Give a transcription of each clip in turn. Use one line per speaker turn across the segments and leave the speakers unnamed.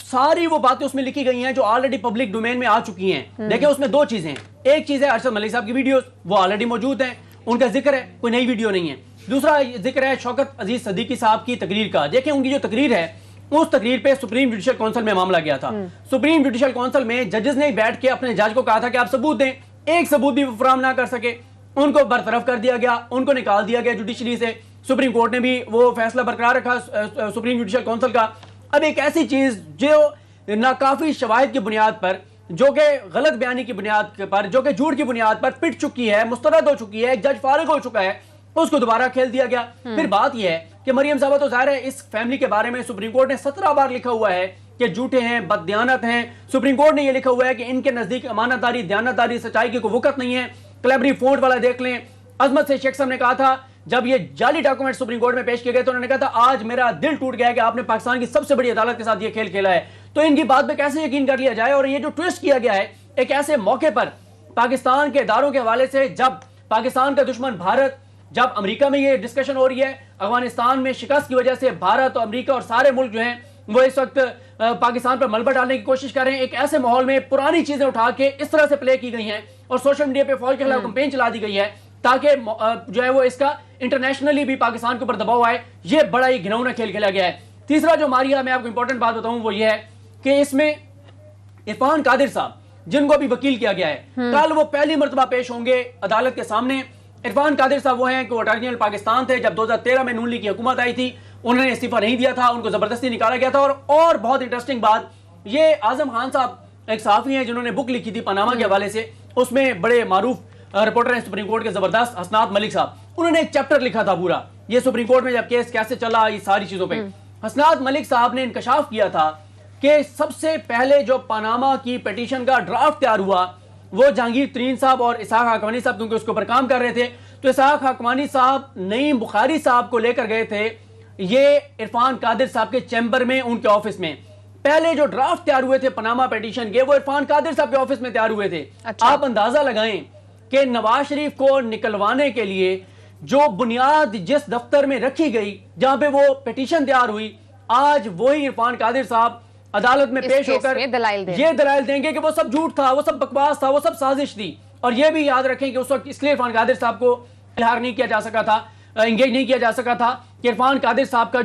ساری وہ باتیں اس میں لکھی گئی ہیں جو آلریڈی پبلک ڈومین میں آ چکی ہیں. دیکھیں اس میں دو چیزیں ہیں. ایک چیز ہے ارشد ملک صاحب کی ویڈیوز, وہ آلریڈی موجود ہیں, ان کا ذکر ہے, کوئی نئی ویڈیو نہیں ہے. دوسرا ذکر ہے شوکت عزیز صدیقی صاحب کی تقریر کا. دیکھیں ان کی جو تقریر ہے, اس تقریر پہ سپریم جوڈیشل کونسل میں معاملہ گیا تھا. سپریم جوڈیشل کونسل میں ججز نے بیٹھ کے اپنے جج کو کہا تھا کہ آپ ثبوت دیں, ایک ثبوت بھی فراہم نہ کر سکے, ان کو برطرف کر دیا گیا, ان کو نکال دیا گیا جوڈیشری سے. سپریم کورٹ نے بھی وہ فیصلہ برقرار رکھا سپریم جوڈیشل کونسل کا. اب ایک ایسی چیز جو ناکافی شواہد کی بنیاد پر, جو کہ غلط بیانی کی بنیاد پر, جو کہ جھوٹ کی بنیاد پر پٹ چکی ہے, مسترد ہو چکی ہے, ایک جج فارغ ہو چکا ہے, اس کو دوبارہ کھیل دیا گیا. پھر بات یہ ہے کہ مریم صاحبہ تو ظاہر ہے اس فیملی کے بارے میں سپریم کورٹ نے 17 بار لکھا ہوا ہے کہ جھوٹے ہیں, بددیانت ہیں. سپریم کورٹ نے یہ لکھا ہوا ہے کہ ان کے نزدیک امانت داری, دیانت داری, سچائی کی کوئی وقت نہیں ہے. کلیبری فونٹ والا دیکھ لیں. عظمت سے شیخ صاحب نے کہا تھا جب یہ جعلی ڈاکومنٹ سپریم کورٹ میں پیش کیے گئے تو انہوں نے کہا تھا آج میرا دل ٹوٹ گیا کہ آپ نے پاکستان کی سب سے بڑی عدالت کے ساتھ یہ کھیل کھیلا ہے. تو ان کی بات پہ کیسے یقین کر لیا جائے؟ اور یہ جو ٹویسٹ کیا گیا ہے ایک ایسے موقع پر پاکستان کے اداروں کے حوالے سے, جب پاکستان کا دشمن بھارت, جب امریکہ میں یہ ڈسکشن ہو رہی ہے, افغانستان میں شکست کی وجہ سے بھارت اور امریکہ اور سارے ملک جو ہیں وہ اس وقت پاکستان پر ملبہ ڈالنے کی کوشش کر رہے ہیں. ایک ایسے ماحول میں پرانی چیزیں اٹھا کے اس طرح سے پلے کی گئی ہیں اور سوشل میڈیا پہ فوج کے خلاف کمپین چلا دی گئی ہے تاکہ جو ہے وہ اس کا انٹرنیشنلی بھی پاکستان کے اوپر دباؤ آئے. یہ بڑا ہی گھناؤنا کھیل کھیلا گیا ہے. تیسرا جو ماریا, میں آپ کو امپورٹنٹ بات بتاؤں وہ یہ ہے کہ اس میں عرفان قادر صاحب جن کو ابھی وکیل کیا گیا ہے, کل وہ پہلی مرتبہ پیش ہوں گے عدالت کے سامنے. عرفان قادر صاحب وہ ہیں کہ وہ اٹارنی جنرل پاکستان تھے جب 2013 میں نون لیگ کی حکومت آئی تھی. انہوں نے استعفیٰ نہیں دیا تھا, ان کو زبردستی نکالا گیا تھا. اور بہت انٹرسٹنگ بات, یہ اعظم خان صاحب ایک صحافی ہیں جنہوں نے بک لکھی تھی پاناما کے حوالے سے, اس میں بڑے معروف رپورٹر ہیں سپریم کورٹ کے زبردست, حسنات ملک صاحب. انہوں نے ایک چیپٹر لکھا تھا پورا یہ سپریم کورٹ میں جب کیس کیسے چلا, یہ ساری چیزوں پہ. حسنات ملک صاحب نے انکشاف کیا تھا کہ سب سے پہلے جو پاناما کی پیٹیشن کا ڈرافٹ تیار ہوا وہ جہانگیر ترین صاحب اور اسحاق حاکمانی صاحب کیونکہ اس کے اوپر کام کر رہے تھے, تو اسحاق حاکمانی صاحب نعیم بخاری صاحب کو لے کر گئے تھے یہ عرفان قادر صاحب کے چیمبر میں, ان کے آفس میں. پہلے جو ڈرافٹ تیار ہوئے تھے پاناما پیٹیشن کے وہ عرفان قادر صاحب کے آفس میں تیار ہوئے تھے. آپ اندازہ لگائیں کہ نواز شریف کو نکلوانے کے لیے جو بنیاد جس دفتر میں رکھی گئی جہاں پہ وہ پیٹیشن تیار ہوئی, آج وہی عرفان قادر صاحب عدالت میں پیش ہو کر یہ دلائل دیں گے کہ وہ سب جھوٹ تھا, وہ سب بکواس تھا, وہ سب سازش تھی. اور یہ بھی یاد رکھیں کہ اس وقت اس لیے عرفان قادر صاحب کو اظہار نہیں کیا جا سکا تھا, انگیج نہیں کیا جا سکا تھا کہ عرفان قادر صاحب کا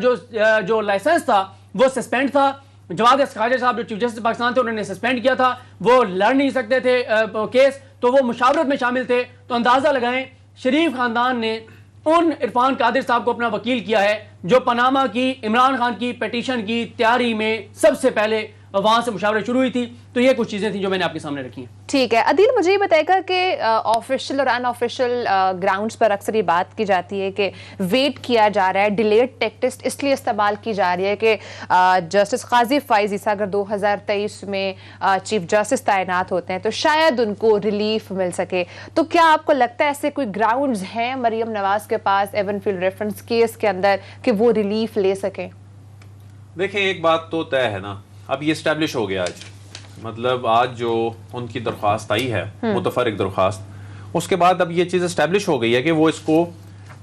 جو لائسنس تھا وہ سسپینڈ تھا. جواد خواجہ صاحب جو چیف جسٹس پاکستان تھے انہوں نے سسپینڈ کیا تھا, وہ لڑ نہیں سکتے تھے کیس, تو وہ مشاورت میں شامل تھے. تو اندازہ لگائیں شریف خاندان نے ان عرفان قادر صاحب کو اپنا وکیل کیا ہے جو پاناما کی عمران خان کی پیٹیشن کی تیاری میں سب سے پہلے وہاں سے مشاورت شروع ہوئی تھی. تو یہ کچھ چیزیں تھیں جو میں نے آپ کے سامنے رکھی ہیں.
ٹھیک ہے عدیل, مجھے یہ بتائے گا کہ آفیشیل اور ان آفیشیل گراؤنڈز پر اکثر یہ بات کی جاتی ہے کہ ویٹ کیا جا رہا ہے, ڈیلیڈ ٹیکٹس اس لیے استعمال کی جا رہی ہے کہ جسٹس قاضی فائز عیسیٰ اگر 2023 میں چیف جسٹس تعینات ہوتے ہیں تو شاید ان کو ریلیف مل سکے. تو کیا آپ کو لگتا ہے ایسے کوئی گراؤنڈز ہیں مریم نواز کے پاس ایون فیلڈ ریفرنس کیس کے اندر کہ وہ ریلیف لے سکیں؟
دیکھیں ایک بات تو طے ہے نا, اب یہ اسٹیبلش ہو گیا آج, مطلب آج جو ان کی درخواست آئی ہے متفرق درخواست, اس کے بعد اب یہ چیز اسٹیبلش ہو گئی ہے کہ وہ اس کو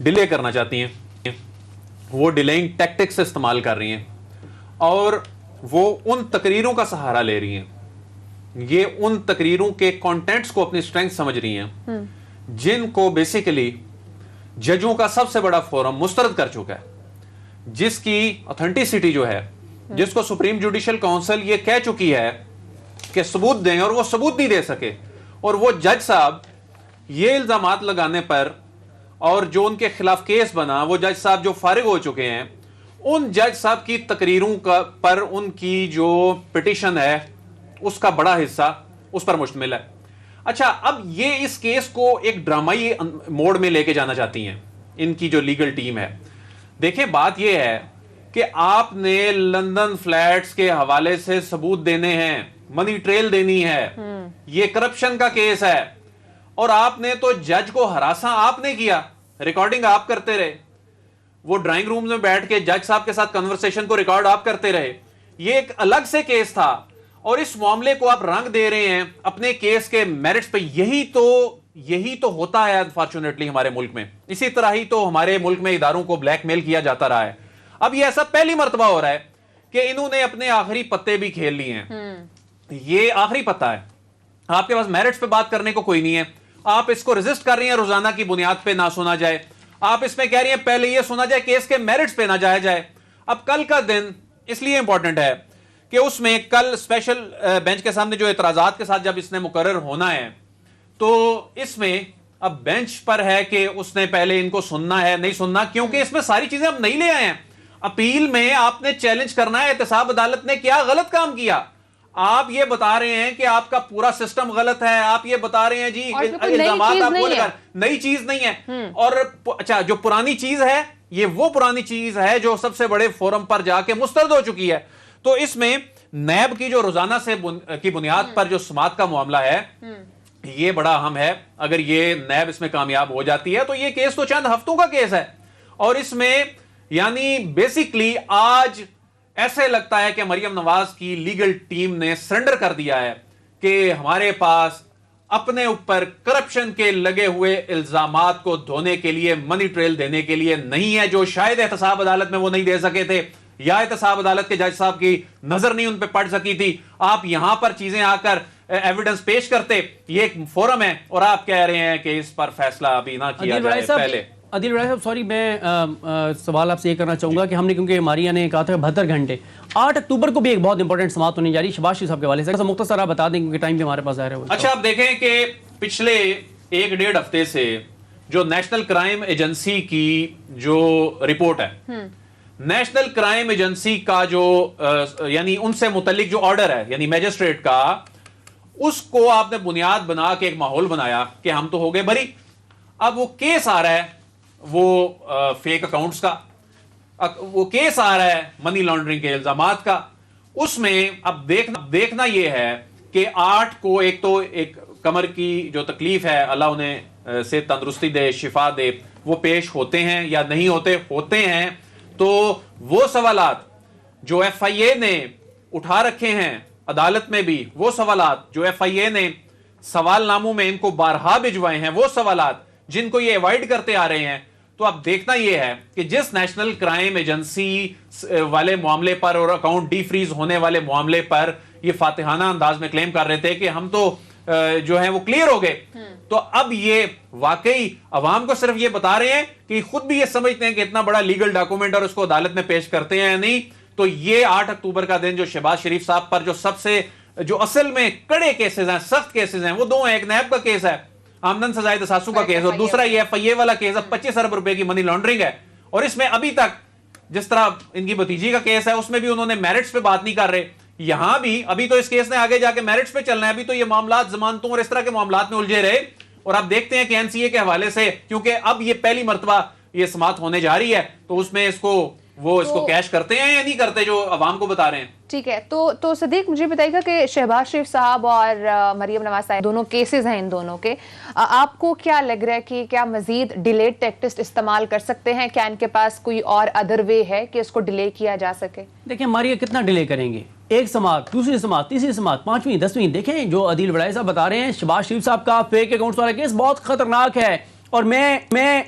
ڈیلے کرنا چاہتی ہیں, وہ ڈیلیئنگ ٹیکٹکس استعمال کر رہی ہیں اور وہ ان تقریروں کا سہارا لے رہی ہیں, یہ ان تقریروں کے کانٹینٹس کو اپنی سٹرینگتھ سمجھ رہی ہیں جن کو بیسیکلی ججوں کا سب سے بڑا فورم مسترد کر چکا ہے, جس کی اتھینٹسٹی جو ہے, جس کو سپریم جوڈیشل کونسل یہ کہہ چکی ہے کہ ثبوت دیں اور وہ ثبوت نہیں دے سکے. اور وہ جج صاحب یہ الزامات لگانے پر اور جو ان کے خلاف کیس بنا, وہ جج صاحب جو فارغ ہو چکے ہیں, ان جج صاحب کی تقریروں پر ان کی جو پٹیشن ہے اس کا بڑا حصہ اس پر مشتمل ہے. اچھا, اب یہ اس کیس کو ایک ڈرامائی موڈ میں لے کے جانا چاہتی ہیں ان کی جو لیگل ٹیم ہے. دیکھیں بات یہ ہے کہ آپ نے لندن فلیٹس کے حوالے سے ثبوت دینے ہیں, منی ٹریل دینی ہے, یہ کرپشن کا کیس ہے, اور آپ نے تو جج کو ہراساں آپ نے کیا, ریکارڈنگ آپ کرتے رہے, وہ ڈرائنگ روم میں بیٹھ کے جج صاحب کے ساتھ کنورسیشن کو ریکارڈ آپ کرتے رہے. یہ ایک الگ سے کیس تھا اور اس معاملے کو آپ رنگ دے رہے ہیں اپنے کیس کے میرٹس پہ. یہی تو ہوتا ہے انفارچونیٹلی ہمارے ملک میں. اسی طرح ہی تو ہمارے ملک میں اداروں کو بلیک میل کیا جاتا رہا ہے. اب یہ ایسا پہلی مرتبہ ہو رہا ہے کہ انہوں نے اپنے آخری پتے بھی کھیل لیے ہیں. یہ آخری پتا ہے, آپ کے پاس میرٹس پہ بات کرنے کو کوئی نہیں ہے. آپ اس کو ریزسٹ کر رہی ہیں روزانہ کی بنیاد پہ نہ سنا جائے. آپ اس میں کہہ رہی ہیں پہلے یہ سنا جائے کیس کے میرٹس پہ نہ جایا جائے. اب کل کا دن اس لیے امپورٹنٹ ہے کہ اس میں کل اسپیشل بینچ کے سامنے جو اعتراضات کے ساتھ جب اس نے مقرر ہونا ہے, تو اس میں اب بینچ پر ہے کہ اس نے پہلے ان کو سننا ہے نہیں سننا, کیونکہ اس میں ساری چیزیں ہم نہیں لے آئے ہیں. اپیل میں آپ نے چیلنج کرنا ہے احتساب عدالت نے کیا غلط کام کیا. آپ یہ بتا رہے ہیں کہ آپ کا پورا سسٹم غلط ہے, آپ یہ بتا رہے ہیں جی الزامات آپ کو نئی چیز نہیں ہے. اور اچھا جو پرانی چیز ہے یہ وہ پرانی چیز ہے جو سب سے بڑے فورم پر جا کے مسترد ہو چکی ہے. تو اس میں نیب کی جو روزانہ سے کی بنیاد پر جو سماعت کا معاملہ ہے یہ بڑا اہم ہے. اگر یہ نیب اس میں کامیاب ہو جاتی ہے تو یہ کیس تو چند ہفتوں کا کیس ہے, اور اس میں یعنی بیسیکلی آج ایسے لگتا ہے کہ مریم نواز کی لیگل ٹیم نے سرنڈر کر دیا ہے کہ ہمارے پاس اپنے اوپر کرپشن کے لگے ہوئے الزامات کو دھونے کے لیے منی ٹریل دینے کے لیے نہیں ہے, جو شاید احتساب عدالت میں وہ نہیں دے سکے تھے, یا احتساب عدالت کے جج صاحب کی نظر نہیں ان پہ پڑ سکی تھی. آپ یہاں پر چیزیں آ کر ایویڈنس پیش کرتے, یہ ایک فورم ہے, اور آپ کہہ رہے ہیں کہ اس پر فیصلہ ابھی نہ کیا جائے. پہلے
عادل وڑائے صاحب سوری میں سوال آپ سے یہ کرنا چاہوں گا کہ ہم نے کیونکہ ماریہ نے کہا تھا 72 گھنٹے 8 اکتوبر کو بھی ایک بہت امپورٹنٹ سماعت ہونے جا رہی ہے شہباز شریف صاحب کے حوالے سے, مختصر آپ بتا دیں کیونکہ ٹائم بھی ہمارے پاس ظاہر ہے.
اچھا آپ دیکھیں کہ پچھلے 1-1.5 ہفتے سے جو نیشنل کرائم ایجنسی کی جو رپورٹ ہے, نیشنل کرائم ایجنسی کا جو یعنی ان سے متعلق جو آرڈر ہے یعنی میجسٹریٹ کا, اس کو آپ نے بنیاد بنا کے ایک ماحول بنایا کہ ہم تو ہو گئے بری. اب وہ کیس آ رہا ہے وہ فیک اکاؤنٹس کا, وہ کیس آ رہا ہے منی لانڈرنگ کے الزامات کا. اس میں اب دیکھنا یہ ہے کہ 8 کو ایک تو ایک کمر کی جو تکلیف ہے اللہ انہیں سے تندرستی دے شفا دے, وہ پیش ہوتے ہیں یا نہیں ہوتے ہیں. تو وہ سوالات جو ایف آئی اے نے اٹھا رکھے ہیں عدالت میں بھی, وہ سوالات جو ایف آئی اے نے سوال ناموں میں ان کو بارہا بھجوائے ہیں, وہ سوالات جن کو یہ ایوائڈ کرتے آ رہے ہیں. تو اب دیکھنا یہ ہے کہ جس نیشنل کرائم ایجنسی والے معاملے پر اور اکاؤنٹ ڈی فریز ہونے والے معاملے پر یہ فاتحانہ انداز میں کلیم کر رہے تھے کہ ہم تو جو ہیں وہ کلیئر ہو گئے, تو اب یہ واقعی عوام کو صرف یہ بتا رہے ہیں کہ خود بھی یہ سمجھتے ہیں کہ اتنا بڑا لیگل ڈاکومنٹ اور اس کو عدالت میں پیش کرتے ہیں یا نہیں. تو یہ 8 اکتوبر کا دن جو شہباز شریف صاحب پر جو سب سے جو اصل میں کڑے کیسز ہیں, سخت کیسز ہیں, وہ دو ہیں. ایک نیب کا کیس ہے آمدن سزائے تساسو کا کیس, اور دوسرا یہ ایف آئی اے والا کیس ہے 25 ارب روپے کی منی لانڈرنگ ہے. اور اس میں ابھی تک جس طرح ان کی بھتیجی کا کیس ہے اس میں بھی انہوں نے میرٹس پہ بات نہیں کر رہے, یہاں بھی ابھی تو اس کیس نے آگے جا کے میرٹس پہ چلنا ہے. ابھی تو یہ معاملات ضمانتوں اور اس طرح کے معاملات میں الجھے رہے, اور آپ دیکھتے ہیں کہ این سی اے کے حوالے سے کیونکہ اب یہ پہلی مرتبہ یہ سماعت ہونے جا رہی ہے, تو اس میں اس کو کیش کرتے ہیں یا نہیں کرتے جو عوام کو بتا رہے ہیں.
ٹھیک ہے, تو صدیق مجھے بتائیے گا کہ شہباز شریف صاحب اور مریم نواز صاحب دونوں کیسز ہیں ان دونوں کے, آپ کو کیا لگ رہا ہے کہ کیا مزید ڈیلیڈ ٹیکٹس استعمال کر سکتے ہیں؟ کیا ان کے پاس کوئی اور ادر وے ہے کہ اس کو ڈیلے کیا جا سکے؟
دیکھیں ماریہ کتنا ڈیلے کریں گے, ایک سماعت, دوسری سماعت, تیسری سماعت, 5ویں 10ویں. دیکھیں جو عادل وڑائے صاحب بتا رہے ہیں شہباز شریف صاحب کا فیک اکاؤنٹس والا کیس بہت خطرناک ہے, اور میں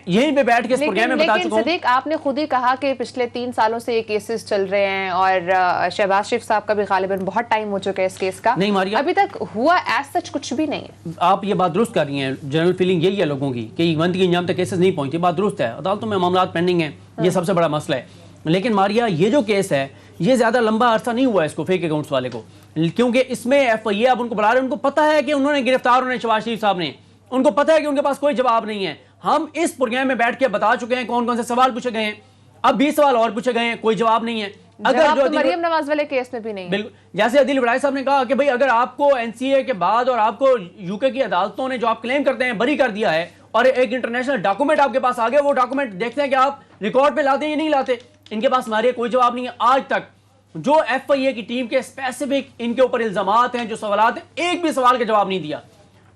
یہیں پہ بیٹھ کے اس پروگرام میں بتا چکا ہوں.
صدیق آپ نے خود ہی کہا کہ پچھلے 3 سالوں سے یہ کیسز چل رہے ہیں, اور شہباز شریف صاحب کا بھی غالباً بہت ٹائم ہو چکا ہے اس کیس کا,
نہیں ماریہ
ابھی تک ہوا ایز سچ کچھ بھی نہیں ہے.
آپ یہ بات درست کر رہی ہیں, جنرل فیلنگ یہی ہے لوگوں کی کہ ایونٹ کے انجام تک کیسز نہیں پہنچے, بات درست ہے, عدالتوں میں معاملات پینڈنگ ہیں, یہ سب سے بڑا مسئلہ ہے. لیکن ماریہ یہ جو کیس ہے یہ زیادہ لمبا عرصہ نہیں ہوا ہے اس کو فیک اکاؤنٹس والے کو, کیونکہ اس میں ایف آئی اے اب ان کو بلا رہے ہیں, ان کو پتہ ہے کہ انہوں نے گرفتار ہونے شہباز شریف صاحب نے, ان کو پتہ ہے کہ ان کے پاس کوئی جواب نہیں ہے. ہم اس پروگرام میں بیٹھ کے بتا چکے ہیں کون کون سے سوال پوچھے گئے ہیں, اب 20 سوال اور پوچھے گئے ہیں, کوئی جواب نہیں ہے. اگر جو
مریم نواز والے کیس میں بھی نہیں,
بالکل جیسے عادل وڑائے صاحب نے کہا کہ بھئی اگر آپ کو این سی اے کے بعد اور آپ کو یو کے کی عدالتوں نے جو آپ کلیم کرتے ہیں بری کر دیا ہے, اور ایک انٹرنیشنل ڈاکومنٹ آپ کے پاس آ گیا, وہ ڈاکومنٹ دیکھتے ہیں کہ آپ ریکارڈ پہ لاتے ہیں یا نہیں لاتے. ان کے پاس ہمارے کوئی جواب نہیں ہے آج تک. جو ایف آئی اے کی ٹیم کے اسپیسیفک ان کے اوپر الزامات ہیں, جو سوالات ہیں, ایک بھی سوال کا جواب نہیں دیا.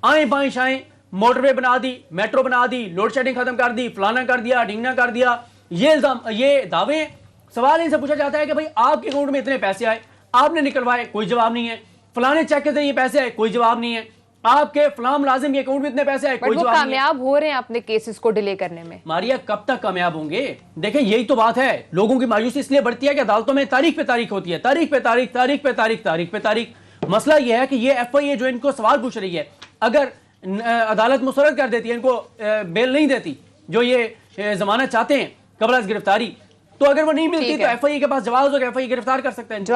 آئیں بائیں شائیں, موٹر وے بنا دی, میٹرو بنا دی, لوڈ شیڈنگ ختم کر دی, فلانا کر دیا, ڈھنگنا کر دیا, یہ دعوے ہیں. سوال ان سے پوچھا جاتا ہے کہ بھائی آپ کے اکاؤنٹ میں اتنے پیسے آئے, آپ نے نکلوائے, کوئی جواب نہیں ہے. فلانے چیک کے ذریعے پیسے آئے, کوئی جواب نہیں ہے. آپ کے فلاں ملازم کے اکاؤنٹ میں اتنے پیسے آئے,
بٹ
کوئی
وہ
جواب نہیں ہے.
کامیاب ہو رہے ہیں اپنے کیسز کو ڈیلے کرنے میں.
ماریا کب تک کامیاب ہوں گے؟ دیکھیں یہی تو بات ہے, لوگوں کی مایوسی اس لیے بڑھتی ہے کہ عدالتوں میں تاریخ پہ تاریخ ہوتی ہے, تاریخ پہ تاریخ, تاریخ پہ تاریخ, تاریخ پہ تاریخ. مسئلہ یہ ہے کہ یہ ایف آئی اے جو ان کو سوال پوچھ رہی ہے, اگر عدالت مسرت کر دیتی ہے, ان کو بیل نہیں دیتی جو یہ ضمانت چاہتے ہیں قبل از گرفتاری, تو اگر وہ نہیں ملتی تو ایف آئی اے کے پاس جواز ہوگا, ایف آئی اے گرفتار کر سکتے ہیں.